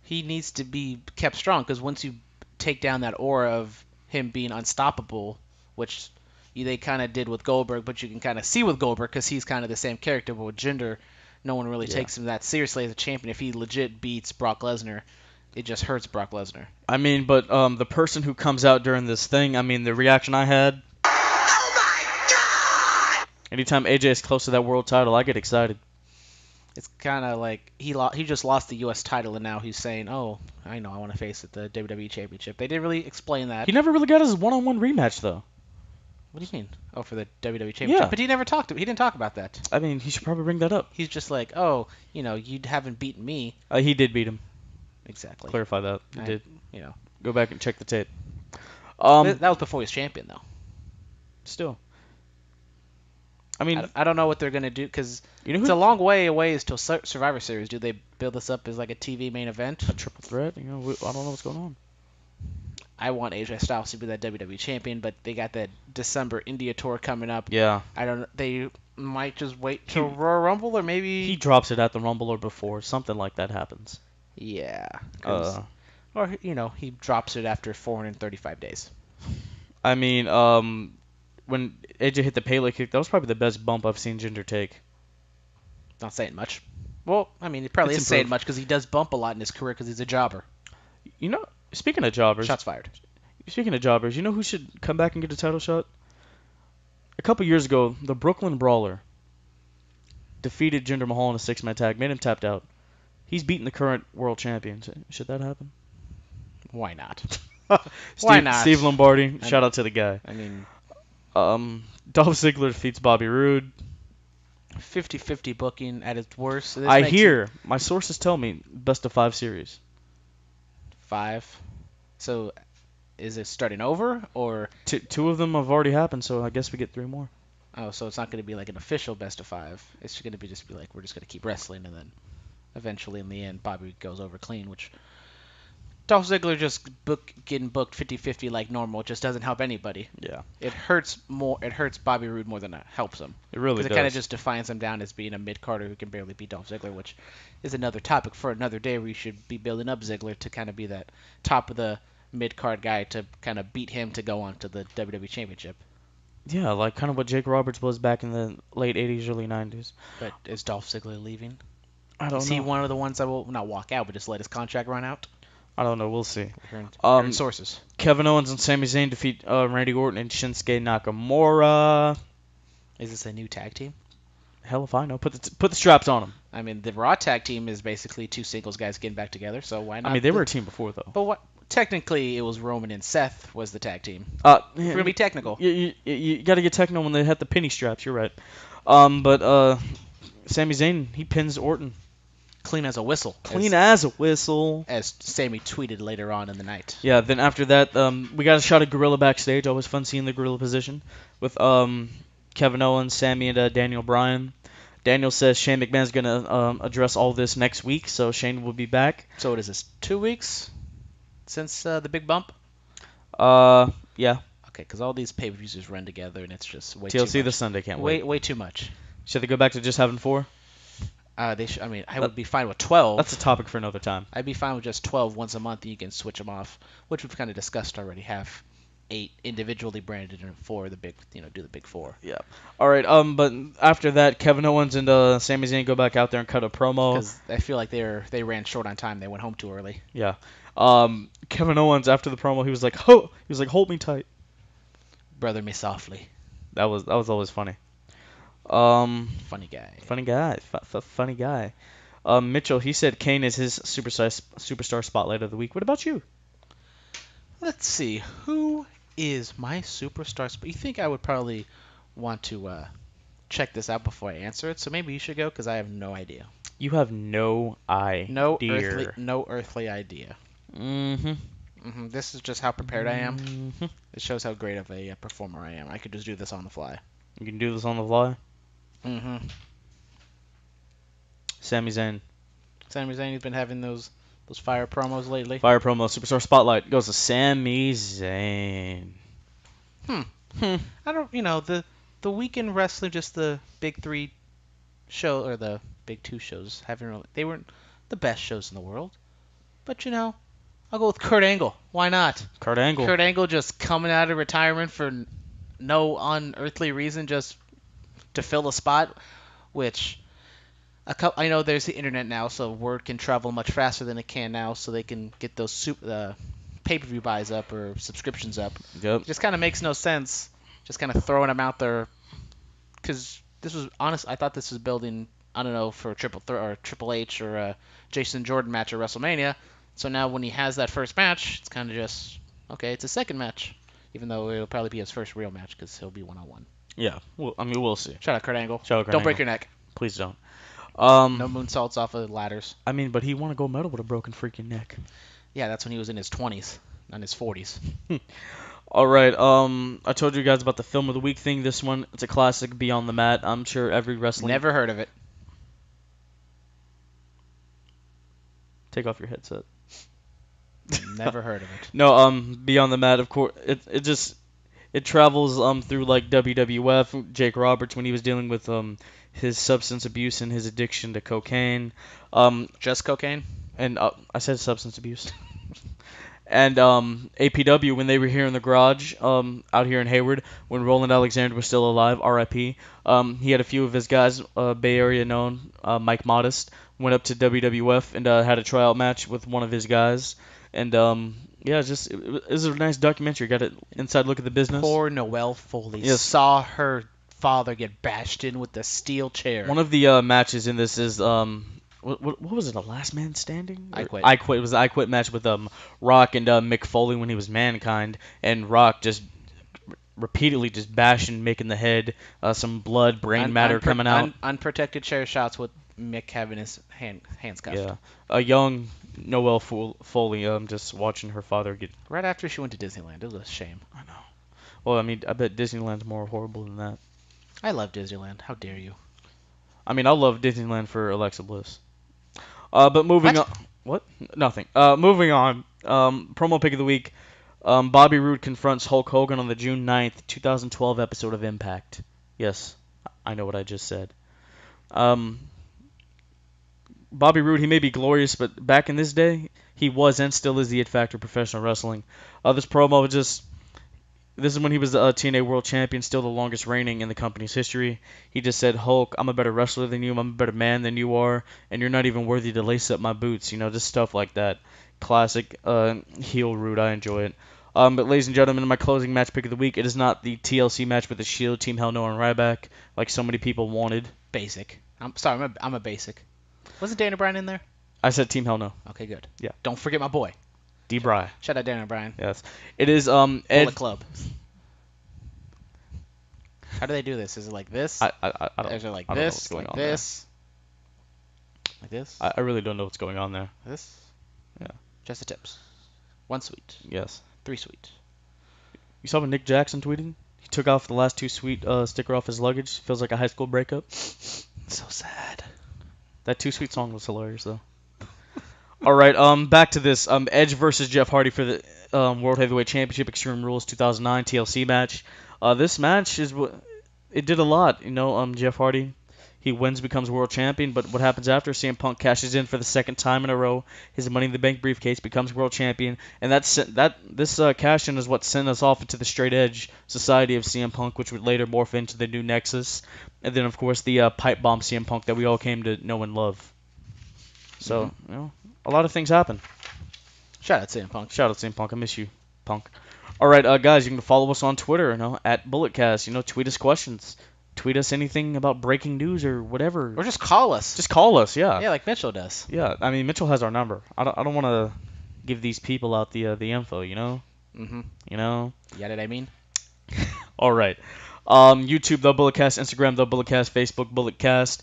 he needs to be kept strong because once you take down that aura of him being unstoppable, which they kind of did with Goldberg, but you can kind of see with Goldberg because he's kind of the same character, but with Jinder, no one really takes him that seriously as a champion. If he legit beats Brock Lesnar, it just hurts Brock Lesnar. I mean, but the person who comes out during this thing, I mean, the reaction I had. Oh my God! Anytime AJ is close to that world title, I get excited. It's kind of like he just lost the U.S. title, and now he's saying, "Oh, I know, I want to face at the WWE Championship." They didn't really explain that. He never really got his one-on-one rematch, though. What do you mean? Oh, for the WWE Championship? Yeah. But he didn't talk about that. I mean, he should probably bring that up. He's just like, oh, you haven't beaten me. He did beat him. Exactly. Clarify that. He did. You Go back and check the tape. That was before he was champion, though. Still. I mean, I don't know what they're going to do, because it's a long way away until Survivor Series. Do they build this up as like a TV main event? A triple threat? I don't know what's going on. I want AJ Styles to be that WWE champion, but they got that December India tour coming up. Yeah. They might just wait till Royal Rumble, or maybe... He drops it at the Rumble or before. Something like that happens. Yeah. Or, he drops it after 435 days. I mean, when AJ hit the Pele kick, that was probably the best bump I've seen Jinder take. Not saying much. Well, I mean, it probably isn't saying much because he does bump a lot in his career because he's a jobber. Speaking of jobbers. Shots fired. Speaking of jobbers, you know who should come back and get a title shot? A couple years ago, the Brooklyn Brawler defeated Jinder Mahal in a 6-man tag, made him tapped out. He's beaten the current world champion. Should that happen? Why not? Why not? Steve Lombardi, shout out to the guy. I mean, Dolph Ziggler defeats Bobby Roode. 50-50 booking at its worst. My sources tell me, best of 5 series. 5? So, is it starting over, or? Two of them have already happened, so I guess we get 3 more. Oh, so it's not going to be like an official best of 5. It's going to be like, we're just going to keep wrestling, and then eventually in the end, Bobby goes over clean, which Dolph Ziggler just getting booked 50-50 like normal just doesn't help anybody. Yeah. It hurts Bobby Roode more than it helps him. It really does. Because it kind of just defines him down as being a mid-carder who can barely beat Dolph Ziggler, which is another topic for another day where you should be building up Ziggler to kind of be that top of the mid-card guy to kind of beat him to go on to the WWE Championship. Yeah, like kind of what Jake Roberts was back in the late 80s, early 90s. But is Dolph Ziggler leaving? I don't know. Is he one of the ones that will not walk out, but just let his contract run out? I don't know. We'll see. Hearing sources. Kevin Owens and Sami Zayn defeat Randy Orton and Shinsuke Nakamura. Is this a new tag team? Hell if I know. Put the straps on them. I mean, the Raw tag team is basically 2 singles guys getting back together, so why not? I mean, they were a team before, though. But what? Technically, it was Roman and Seth was the tag team. We're going to be technical. You got to get technical when they had the penny straps. You're right. But Sami Zayn, he pins Orton. Clean as a whistle. As Sami tweeted later on in the night. Yeah, then after that, we got a shot of Gorilla backstage. Always fun seeing the Gorilla position with Kevin Owens, Sami, and Daniel Bryan. Daniel says Shane McMahon's going to address all this next week, so Shane will be back. So what is this, 2 weeks since the big bump? Yeah. Okay, because all these pay-per-views just run together, and it's just way TLC too much. TLC this Sunday, can't wait. Way too much. Should they go back to just having 4? I would be fine with 12. That's a topic for another time. I'd be fine with just 12 once a month, and you can switch them off, which we've kind of discussed already. Have 8 individually branded and 4 the big, do the big 4. Yeah. All right. But after that, Kevin Owens and Sami Zayn go back out there and cut a promo. Because I feel like they ran short on time. They went home too early. Yeah. Kevin Owens after the promo, he was like, hold me tight. Brother me softly. That was always funny. Funny guy. Mitchell, he said Kane is his superstar spotlight of the week. What about you? Let's see. Who is my superstar? You think I would probably want to check this out before I answer it, so maybe you should go because I have no idea. You have no idea. No earthly idea. Mm-hmm. This is just how prepared I am. Mm-hmm. It shows how great of a performer I am. I could just do this on the fly. You can do this on the fly? Mm-hmm. Sami Zayn. He's been having those fire promos lately. Fire promo, superstar spotlight goes to Sami Zayn. I don't, the weekend wrestling, just the big 3 show or the big 2 shows they weren't the best shows in the world. But I'll go with Kurt Angle. Why not? Kurt Angle just coming out of retirement for no unearthly reason, just to fill a spot, which I know there's the internet now, so word can travel much faster than it can now, so they can get those pay-per-view buys up or subscriptions up. Yep. It just kind of makes no sense, just kind of throwing them out there, because this was honest. I thought this was building, I don't know, for Triple H or a Jason Jordan match at WrestleMania. So now when he has that first match, it's kind of just okay. It's a second match, even though it'll probably be his first real match because he'll be 1-on-1. Yeah, we'll see. Shout out Kurt Angle. Don't break your neck. Please don't. No moonsaults off of ladders. I mean, but he won a gold medal with a broken freaking neck. Yeah, that's when he was in his 20s, not his 40s. All right. I told you guys about the film of the week thing. This one, it's a classic, Beyond the Mat. I'm sure every wrestling. Never heard of it. Take off your headset. Never heard of it. No. Beyond the Mat. Of course, it travels through like WWF. Jake Roberts when he was dealing with his substance abuse and his addiction to cocaine. Just cocaine? And I said substance abuse. And APW, when they were here in the garage, out here in Hayward, when Roland Alexander was still alive, RIP, he had a few of his guys, Bay Area known, Mike Modest, went up to WWF and had a tryout match with one of his guys. And yeah, it was a nice documentary. Got an inside look at the business. Poor Noelle Foley saw her father get bashed in with the steel chair. One of the matches in this is what was it? A Last Man Standing? I Quit. I Quit. It was the I Quit match with Rock and Mick Foley when he was Mankind, and Rock just repeatedly just bashing Mick in the head, some blood, brain matter coming out. Unprotected chair shots with Mick having his hands cuffed. Yeah, a young Noelle Foley just watching her father get. Right after she went to Disneyland, it was a shame. I know. Well, I mean, I bet Disneyland's more horrible than that. I love Disneyland. How dare you? I mean, I love Disneyland for Alexa Bliss. But moving on. What? Nothing. Moving on. Promo pick of the week. Bobby Roode confronts Hulk Hogan on the June 9th, 2012 episode of Impact. Yes, I know what I just said. Bobby Roode, he may be glorious, but back in this day, he was and still is the it factor of professional wrestling. This promo was just... This is when he was the TNA World Champion, still the longest reigning in the company's history. He just said, Hulk, I'm a better wrestler than you, I'm a better man than you are, and you're not even worthy to lace up my boots. You know, just stuff like that. Classic heel Roode, I enjoy it. But ladies and gentlemen, in my closing match pick of the week, it is not the TLC match with the Shield, Team Hell No and Ryback, like so many people wanted. Basic. I'm sorry, I'm a basic. Wasn't Daniel Bryan in there? I said Team Hell No. Okay, good. Yeah. Don't forget my boy. D-Bry. Shout out Daniel Bryan. Yes. It is Bullet Club. How do they do this? Is it like this? I don't, is it like I don't this? know what's going like on this? There. Like this? I really don't know what's going on there. This? Yeah. Just the tips. 1 sweet. Yes. 3 sweet. You saw what Nick Jackson tweeting? He took off the last 2 sweet sticker off his luggage. Feels like a high school breakup. So sad. That 2 sweet song was hilarious though. All right, back to this Edge versus Jeff Hardy for the World Heavyweight Championship Extreme Rules 2009 TLC match. This match it did a lot, you know. Jeff Hardy, he wins, becomes world champion, but what happens after? CM Punk cashes in for the second time in a row. His Money in the Bank briefcase, becomes world champion, and this cash in is what sent us off into the straight edge society of CM Punk, which would later morph into the new Nexus, and then of course the pipe bomb CM Punk that we all came to know and love. So you know, a lot of things happen. Shout out CM Punk. Shout out CM Punk. I miss you, Punk. All right, guys, you can follow us on Twitter, you know, at BulletCast. You know, tweet us questions. Tweet us anything about breaking news or whatever. Or just call us. Just call us, yeah. Yeah, like Mitchell does. Yeah, I mean, Mitchell has our number. I don't want to give these people out the info, you know? Mm-hmm. You know? Yeah, did I mean? All right. YouTube, The Bulletcast. Instagram, The Bulletcast. Facebook, Bulletcast.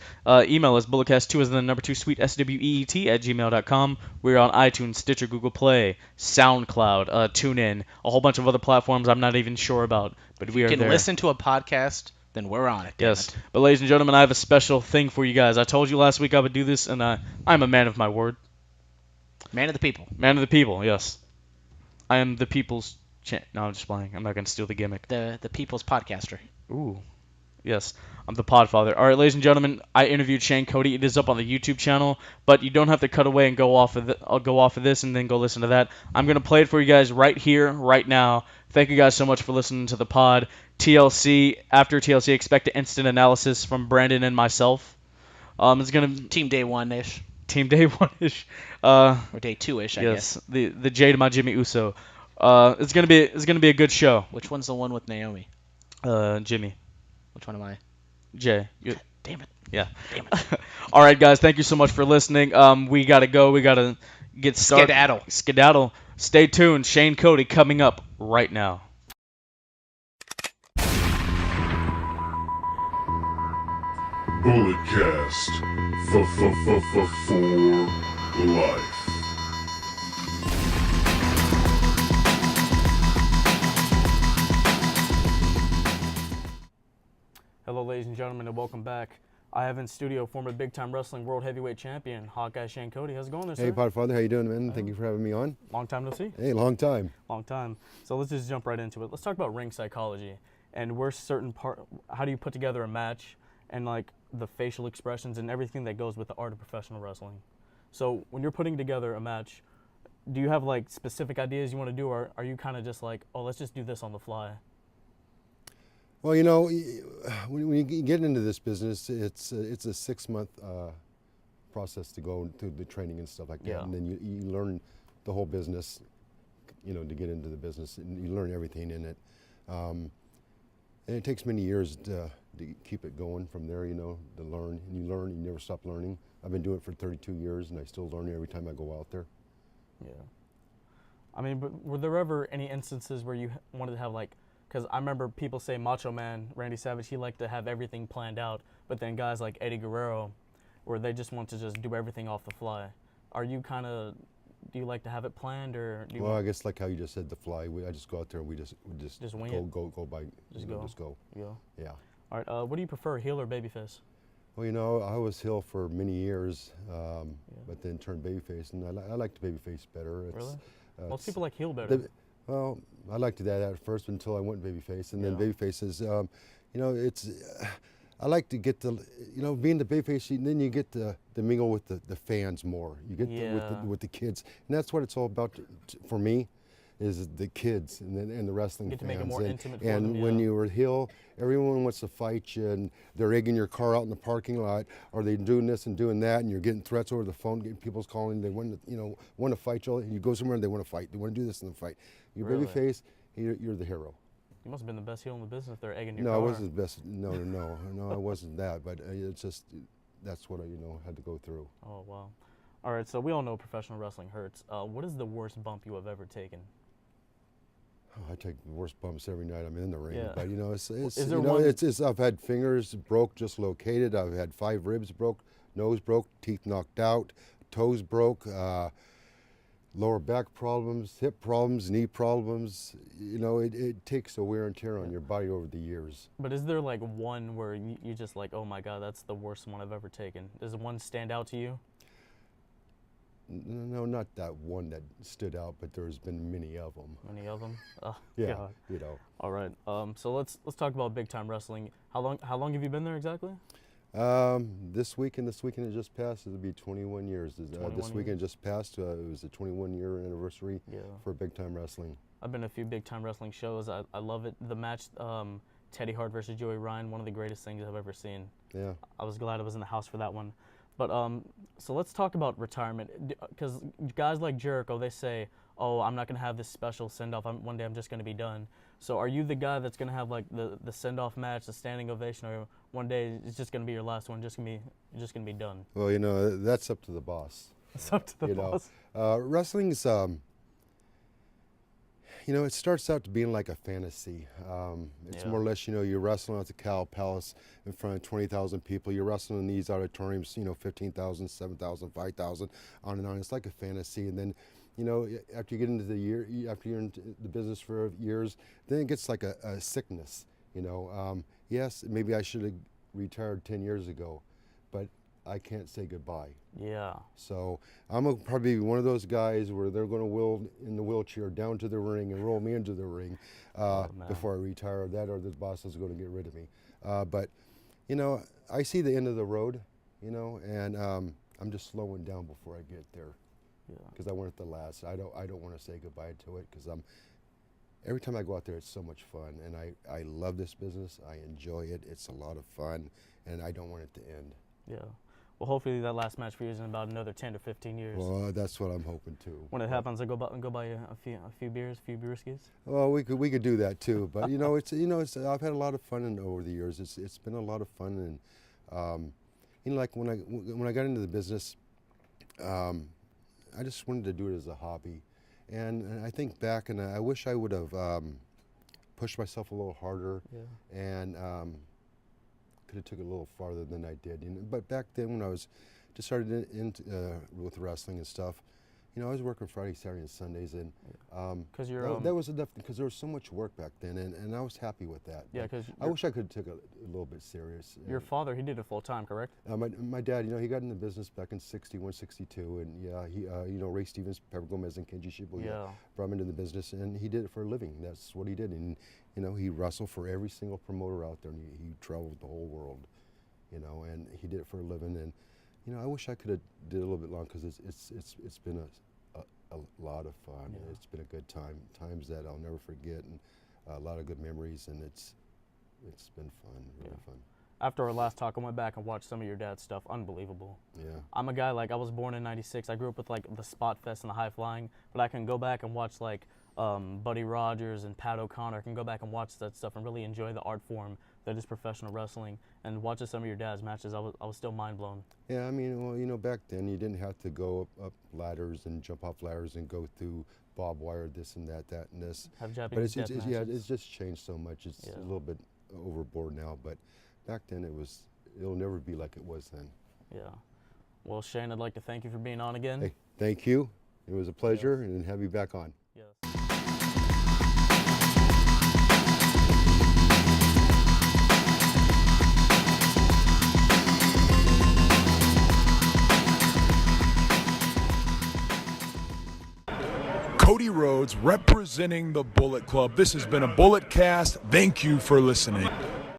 Email us, bulletcast2 as the number 2 sweet, SWEET at gmail.com. We're on iTunes, Stitcher, Google Play, SoundCloud, TuneIn, a whole bunch of other platforms I'm not even sure about, but we are there. You can listen to a podcast, then we're on it. Yes. But ladies and gentlemen, I have a special thing for you guys. I told you last week I would do this, and I'm a man of my word. Man of the people. Man of the people, yes. I am the people's... No, I'm just playing. I'm not going to steal the gimmick. The people's podcaster. Ooh. Yes. I'm the podfather. All right, ladies and gentlemen, I interviewed Shane Cody. It is up on the YouTube channel, but you don't have to cut away and go off of I'll go off of this and then go listen to that. I'm going to play it for you guys right here, right now. Thank you guys so much for listening to the pod. TLC, after TLC, expect an instant analysis from Brandon and myself. It's going to... Team Day 1-ish. Team Day 1-ish. Or Day 2-ish, I guess. Yes, the J to my Jimmy Uso. It's gonna be a good show. Which one's the one with Naomi? Jimmy. Which one am I? Jay. Damn it. Yeah. Damn it. All right, guys. Thank you so much for listening. We gotta go. We gotta get started. Skedaddle. Stay tuned. Shane Cody coming up right now. Bulletcast for life. Hello, ladies and gentlemen, and welcome back. I have in studio former Big Time Wrestling World Heavyweight Champion, Hawkeye Shane Cody. How's it going there, sir? Hey, Podfather. How you doing, man? Thank you for having me on. Long time no see. Hey, long time. Long time. So let's just jump right into it. Let's talk about ring psychology and where how do you put together a match and like the facial expressions and everything that goes with the art of professional wrestling. So when you're putting together a match, do you have like specific ideas you want to do, or are you kind of just like, oh, let's just do this on the fly? Well, when you get into this business, it's a 6-month process to go through the training and stuff like that, Yeah. and then you learn the whole business, to get into the business, and you learn everything in it. And it takes many years to keep it going from there, to learn. And you never stop learning. I've been doing it for 32 years, and I still learn every time I go out there. Yeah. I mean, but were there ever any instances where you wanted to have like, because I remember people say Macho Man, Randy Savage, he liked to have everything planned out, but then guys like Eddie Guerrero, where they just want to just do everything off the fly. Are you do you like to have it planned, or do you Well, I guess like how you just said, the fly. I just go out there and we just wing go, it? go by, just go. Yeah. Yeah. All right. What do you prefer, heel or babyface? Well, I was heel for many years, but then turned babyface, and I liked the babyface better. Really? Most people like heel better. Well, I liked that at first until I went babyface, and then babyface is, I like to get the, being the babyface, then you get to mingle with the fans more. You get with the kids, and that's what it's all about for me, is the kids and the wrestling get to fans. make it more intimate for and them, when you were heel, everyone wants to fight you, and they're egging your car out in the parking lot, or they doing this and doing that, and you're getting threats over the phone, getting people's calling. They want to fight you, and you go somewhere and they want to fight. They want to do this and fight. You're Really? babyface, you're the hero. You must have been the best heel in the business if they're egging your No, car. I wasn't the best. No, I wasn't that. But it's just that's what I had to go through. Oh wow! All right, so we all know professional wrestling hurts. What is the worst bump you have ever taken? Oh, I take the worst bumps every night I'm in the ring. Yeah. But Is there I've had fingers broke, just located. I've had 5 ribs broke, nose broke, teeth knocked out, toes broke. Lower back problems, hip problems, knee problems. It takes a wear and tear on your body over the years. But is there like one where you just like, oh my God, that's the worst one I've ever taken? Does one stand out to you? No, not that one that stood out, but there's been many of them. Many of them? Oh, Yeah, God. All right. So let's talk about big time wrestling. How long have you been there exactly? This weekend that just passed, it'll be 21 years. This weekend just passed. It was the 21-year anniversary for Big Time Wrestling. I've been to a few Big Time Wrestling shows. I love it. The match, Teddy Hart versus Joey Ryan, one of the greatest things I've ever seen. Yeah. I was glad I was in the house for that one. But so let's talk about retirement, because guys like Jericho, they say, oh, I'm not going to have this special send-off. One day I'm just going to be done. So are you the guy that's going to have like the send-off match, the standing ovation, or one day it's just going to be your last one, you're just going to be done? Well, that's up to the boss. It's up to the boss. Wrestling's, it starts out to being like a fantasy. It's more or less, you're wrestling at the Cow Palace in front of 20,000 people. You're wrestling in these auditoriums, 15,000, 7,000, 5,000, on and on. It's like a fantasy. And then, after you get into after you're into the business for years, then it gets like a sickness. Yes, maybe I should have retired 10 years ago, but I can't say goodbye. Yeah. So I'm gonna probably be one of those guys where they're going to wheel in the wheelchair down to the ring and roll me into the ring before I retire. That or the boss is going to get rid of me. But I see the end of the road. And I'm just slowing down before I get there. Because I want it to last. I don't want to say goodbye to it, because every time I go out there, it's so much fun, and I love this business. I enjoy it. It's a lot of fun, and I don't want it to end. Yeah. Well, hopefully that last match for you is in about another 10 to 15 years. Well, that's what I'm hoping too. When it happens, I go buy a few beers, a few brewskis. Well, we could do that too, but it's I've had a lot of fun over the years. It's been a lot of fun, and like when I got into the business, I just wanted to do it as a hobby, and I think back, and I wish I would have pushed myself a little harder, and could have took it a little farther than I did. But back then, when I was just started with wrestling and stuff, I was working Friday, Saturday, and Sundays, and that was enough, because there was so much work back then, and I was happy with that. Yeah, because I wish I could have took it a little bit serious. Your father, he did it full time, correct? My dad, he got in the business back in '61, '62, and he, Ray Stevens, Pepper Gomez, and Kenji Shibuya brought him into the business, and he did it for a living. That's what he did, and he wrestled for every single promoter out there, and he traveled the whole world, and he did it for a living. And I wish I could have did it a little bit longer, because it's been a lot of fun. Yeah. It's been a good time, times that I'll never forget, and a lot of good memories, and it's been fun, really fun. After our last talk, I went back and watched some of your dad's stuff. Unbelievable. Yeah. I'm a guy, like, I was born in '96. I grew up with, like, the Spot Fest and the high flying, but I can go back and watch, like, Buddy Rogers and Pat O'Connor. I can go back and watch that stuff and really enjoy the art form that is professional wrestling. And watching some of your dad's matches, I was still mind blown. Yeah, I mean, well, you know, back then you didn't have to go up ladders and jump off ladders and go through barbed wire, this and that and this. Have Japanese but it's just changed so much. It's a little bit overboard now, but back then it'll never be like it was then. Yeah. Well, Shane, I'd like to thank you for being on again. Hey, thank you. It was a pleasure, and have you back on. Yes. Cody Rhodes representing the Bullet Club. This has been a Bullet Cast. Thank you for listening.